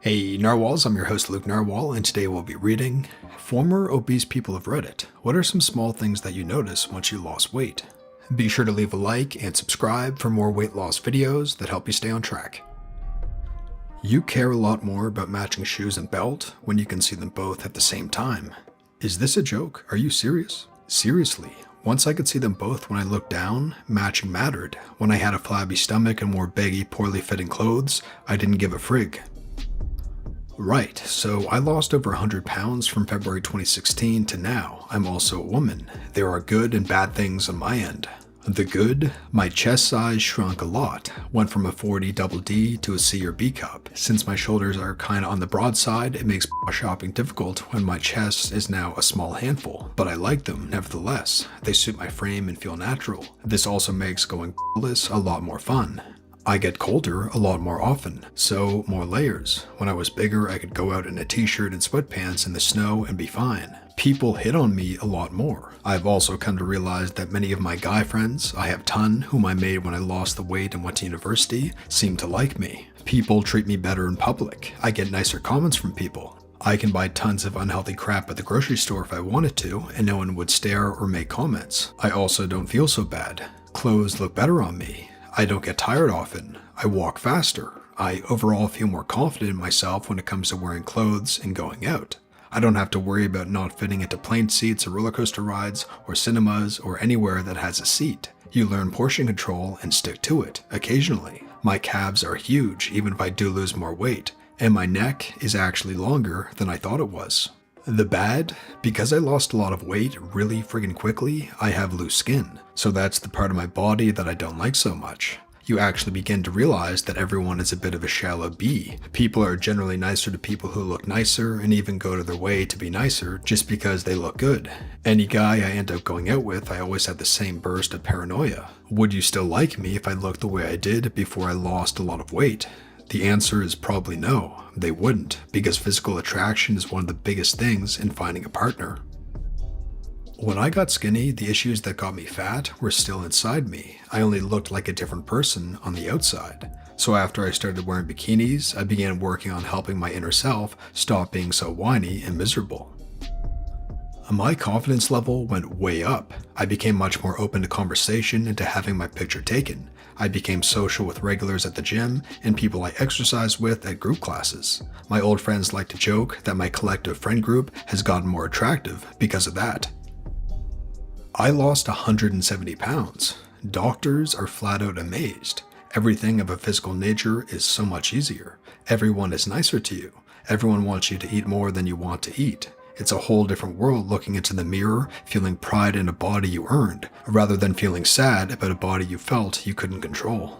Hey Narwhals, I'm your host Luke Narwhal, and today we'll be reading Former Obese People of Reddit. What are some small things that you notice once you lost weight? Be sure to leave a like and subscribe for more weight loss videos that help you stay on track. You care a lot more about matching shoes and belt when you can see them both at the same time. Is this a joke? Are you serious? Seriously, once I could see them both when I looked down, matching mattered. When I had a flabby stomach and wore baggy, poorly fitting clothes, I didn't give a frig. Right, so I lost over 100 pounds from February 2016 to now. I'm also a woman. There are good and bad things on my end. The good, my chest size shrunk a lot, went from a 40 double D to a C or B cup. Since my shoulders are kinda on the broad side, it makes shopping difficult when my chest is now a small handful, but I like them nevertheless. They suit my frame and feel natural. This also makes going less a lot more fun. I get colder a lot more often, so more layers. When I was bigger, I could go out in a t-shirt and sweatpants in the snow and be fine. People hit on me a lot more. I've also come to realize that many of my guy friends, I have ton, whom I made when I lost the weight and went to university, seem to like me. People treat me better in public. I get nicer comments from people. I can buy tons of unhealthy crap at the grocery store if I wanted to, and no one would stare or make comments. I also don't feel so bad. Clothes look better on me. I don't get tired often. I walk faster. I overall feel more confident in myself when it comes to wearing clothes and going out. I don't have to worry about not fitting into plane seats or roller coaster rides or cinemas or anywhere that has a seat. You learn portion control and stick to it, occasionally. My calves are huge even if I do lose more weight, and my neck is actually longer than I thought it was. The bad, because I lost a lot of weight really friggin' quickly, I have loose skin. So that's the part of my body that I don't like so much. You actually begin to realize that everyone is a bit of a shallow bee. People are generally nicer to people who look nicer and even go to their way to be nicer just because they look good. Any guy I end up going out with, I always have the same burst of paranoia. Would you still like me if I looked the way I did before I lost a lot of weight? The answer is probably no, they wouldn't, because physical attraction is one of the biggest things in finding a partner. When I got skinny, the issues that got me fat were still inside me. I only looked like a different person on the outside. So after I started wearing bikinis, I began working on helping my inner self stop being so whiny and miserable. My confidence level went way up. I became much more open to conversation and to having my picture taken. I became social with regulars at the gym and people I exercise with at group classes. My old friends like to joke that my collective friend group has gotten more attractive because of that. I lost 170 pounds. Doctors are flat out amazed. Everything of a physical nature is so much easier. Everyone is nicer to you. Everyone wants you to eat more than you want to eat. It's a whole different world looking into the mirror, feeling pride in a body you earned, rather than feeling sad about a body you felt you couldn't control.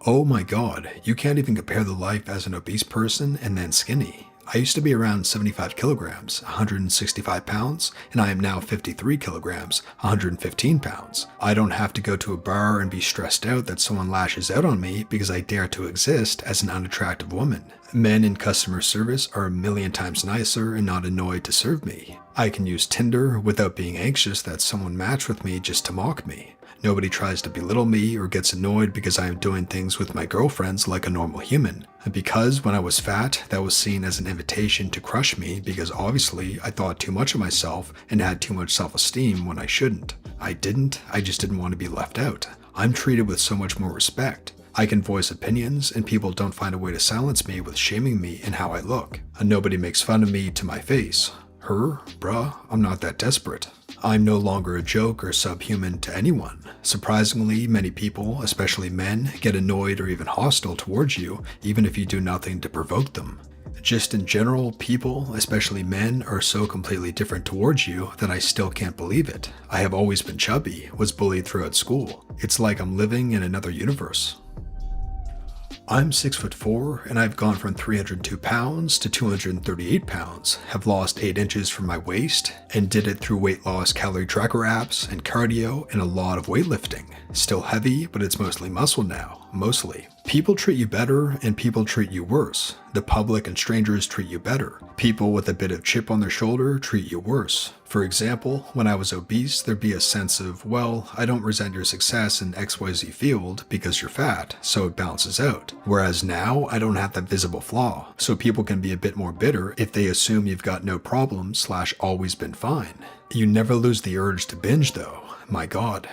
Oh my god, you can't even compare the life as an obese person and then skinny. I used to be around 75 kilograms, 165 pounds, and I am now 53 kilograms, 115 pounds. I don't have to go to a bar and be stressed out that someone lashes out on me because I dare to exist as an unattractive woman. Men in customer service are a million times nicer and not annoyed to serve me. I can use Tinder without being anxious that someone matched with me just to mock me. Nobody tries to belittle me or gets annoyed because I am doing things with my girlfriends like a normal human. Because when I was fat, that was seen as an invitation to crush me because obviously I thought too much of myself and had too much self-esteem when I shouldn't. I just didn't want to be left out. I'm treated with so much more respect. I can voice opinions and people don't find a way to silence me with shaming me in how I look. And nobody makes fun of me to my face. Her? Bruh, I'm not that desperate. I'm no longer a joke or subhuman to anyone. Surprisingly, many people, especially men, get annoyed or even hostile towards you, even if you do nothing to provoke them. Just in general, people, especially men, are so completely different towards you that I still can't believe it. I have always been chubby, was bullied throughout school. It's like I'm living in another universe. I'm 6'4", and I've gone from 302 pounds to 238 pounds, have lost 8 inches from my waist, and did it through weight loss calorie tracker apps and cardio and a lot of weightlifting. Still heavy, but it's mostly muscle now, mostly. People treat you better and people treat you worse. The public and strangers treat you better. People with a bit of chip on their shoulder treat you worse. For example, when I was obese, there'd be a sense of, well, I don't resent your success in XYZ field because you're fat, so it balances out. Whereas now, I don't have that visible flaw, so people can be a bit more bitter if they assume you've got no problems / always been fine. You never lose the urge to binge though, my god.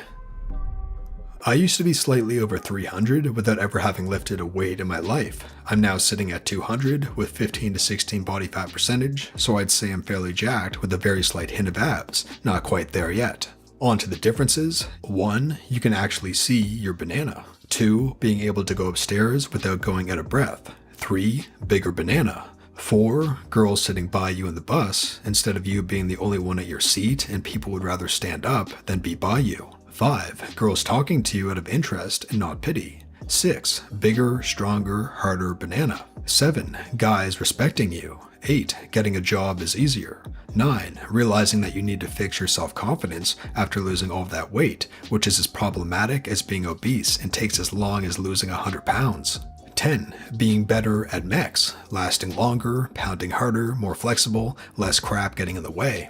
I used to be slightly over 300 without ever having lifted a weight in my life. I'm now sitting at 200 with 15 to 16 body fat percentage, so I'd say I'm fairly jacked with a very slight hint of abs, not quite there yet. On to the differences. 1. You can actually see your banana. 2. Being able to go upstairs without going out of breath. 3. Bigger banana. 4. Girls sitting by you in the bus instead of you being the only one at your seat and people would rather stand up than be by you. 5. Girls talking to you out of interest and not pity. 6. Bigger, stronger, harder banana. 7. Guys respecting you. 8. Getting a job is easier. 9. Realizing that you need to fix your self-confidence after losing all of that weight, which is as problematic as being obese and takes as long as losing 100 pounds. 10. Being better at mechs, lasting longer, pounding harder, more flexible, less crap getting in the way.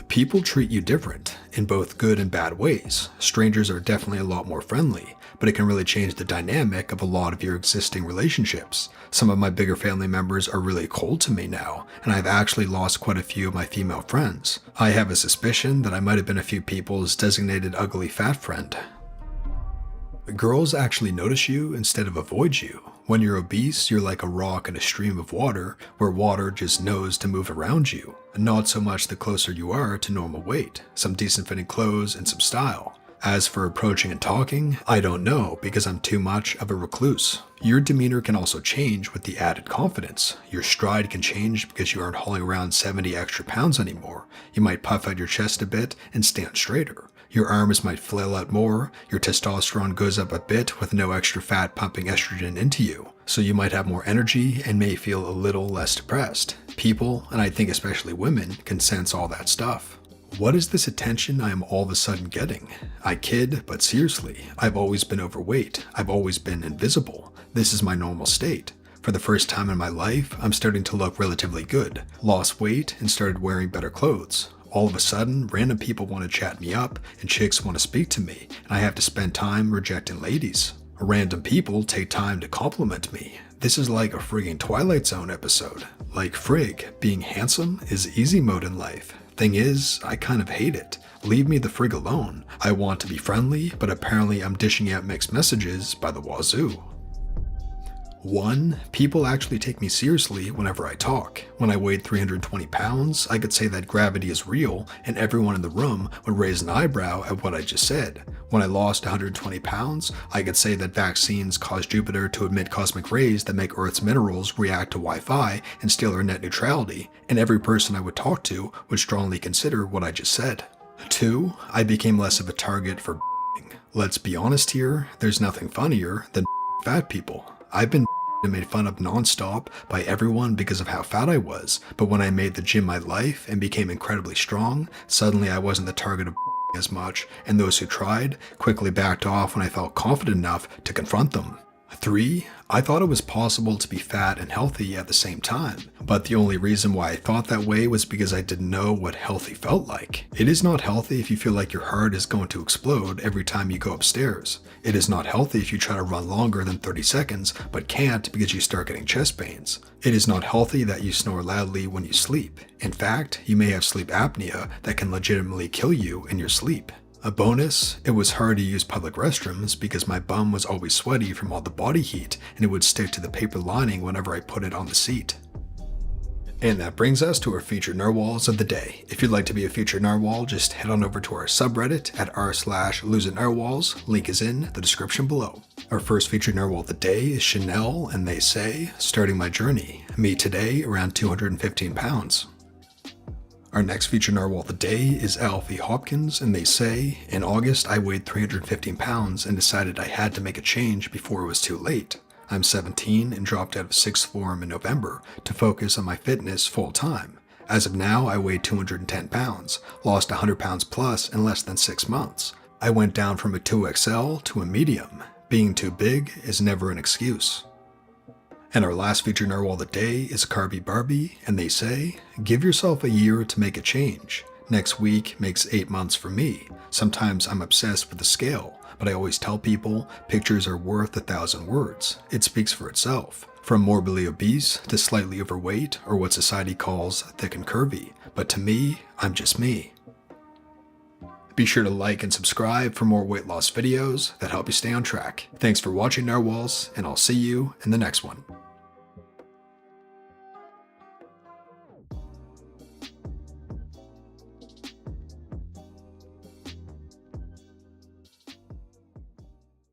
People treat you different, in both good and bad ways. Strangers are definitely a lot more friendly, but it can really change the dynamic of a lot of your existing relationships. Some of my bigger family members are really cold to me now, and I've actually lost quite a few of my female friends. I have a suspicion that I might have been a few people's designated ugly fat friend. Girls actually notice you instead of avoid you. When you're obese, you're like a rock in a stream of water, where water just knows to move around you. Not so much the closer you are to normal weight, some decent fitting clothes and some style. As for approaching and talking, I don't know because I'm too much of a recluse. Your demeanor can also change with the added confidence. Your stride can change because you aren't hauling around 70 extra pounds anymore. You might puff out your chest a bit and stand straighter. Your arms might flail out more, your testosterone goes up a bit with no extra fat pumping estrogen into you, so you might have more energy and may feel a little less depressed. People, and I think especially women, can sense all that stuff. What is this attention I am all of a sudden getting? I kid, but seriously, I've always been overweight. I've always been invisible. This is my normal state. For the first time in my life, I'm starting to look relatively good, lost weight, and started wearing better clothes. All of a sudden, random people want to chat me up, and chicks want to speak to me, and I have to spend time rejecting ladies. Random people take time to compliment me. This is like a frigging Twilight Zone episode. Like frig, being handsome is easy mode in life. Thing is, I kind of hate it. Leave me the frig alone. I want to be friendly, but apparently I'm dishing out mixed messages by the wazoo. 1. People actually take me seriously whenever I talk. When I weighed 320 pounds, I could say that gravity is real, and everyone in the room would raise an eyebrow at what I just said. When I lost 120 pounds, I could say that vaccines cause Jupiter to emit cosmic rays that make Earth's minerals react to Wi-Fi and steal our net neutrality, and every person I would talk to would strongly consider what I just said. 2. I became less of a target for Let's be honest here, there's nothing funnier than fat people. I've been made fun of non-stop by everyone because of how fat I was, but when I made the gym my life and became incredibly strong, suddenly I wasn't the target of as much, and those who tried quickly backed off when I felt confident enough to confront them. 3. I thought it was possible to be fat and healthy at the same time, but the only reason why I thought that way was because I didn't know what healthy felt like. It is not healthy if you feel like your heart is going to explode every time you go upstairs. It is not healthy if you try to run longer than 30 seconds, but can't because you start getting chest pains. It is not healthy that you snore loudly when you sleep. In fact, you may have sleep apnea that can legitimately kill you in your sleep. A bonus, it was hard to use public restrooms because my bum was always sweaty from all the body heat and it would stick to the paper lining whenever I put it on the seat. And that brings us to our featured narwhals of the day. If you'd like to be a featured narwhal, just head on over to our subreddit at r/loseitnarwhals. Link is in the description below. Our first featured narwhal of the day is Chanel, and they say, starting my journey. Me today, around 215 pounds. Our next featured narwhal of the day is Alfie Hopkins, and they say, in August I weighed 315 pounds and decided I had to make a change before it was too late. I'm 17 and dropped out of sixth form in November to focus on my fitness full time. As of now, I weigh 210 pounds, lost 100 pounds plus in less than 6 months. I went down from a 2XL to a medium. Being too big is never an excuse. And our last featured narwhal of the day is Carby Barbie, and they say, give yourself a year to make a change. Next week makes 8 months for me. Sometimes I'm obsessed with the scale, but I always tell people pictures are worth 1,000 words. It speaks for itself. From morbidly obese to slightly overweight, or what society calls thick and curvy. But to me, I'm just me. Be sure to like and subscribe for more weight loss videos that help you stay on track. Thanks for watching, narwhals, and I'll see you in the next one.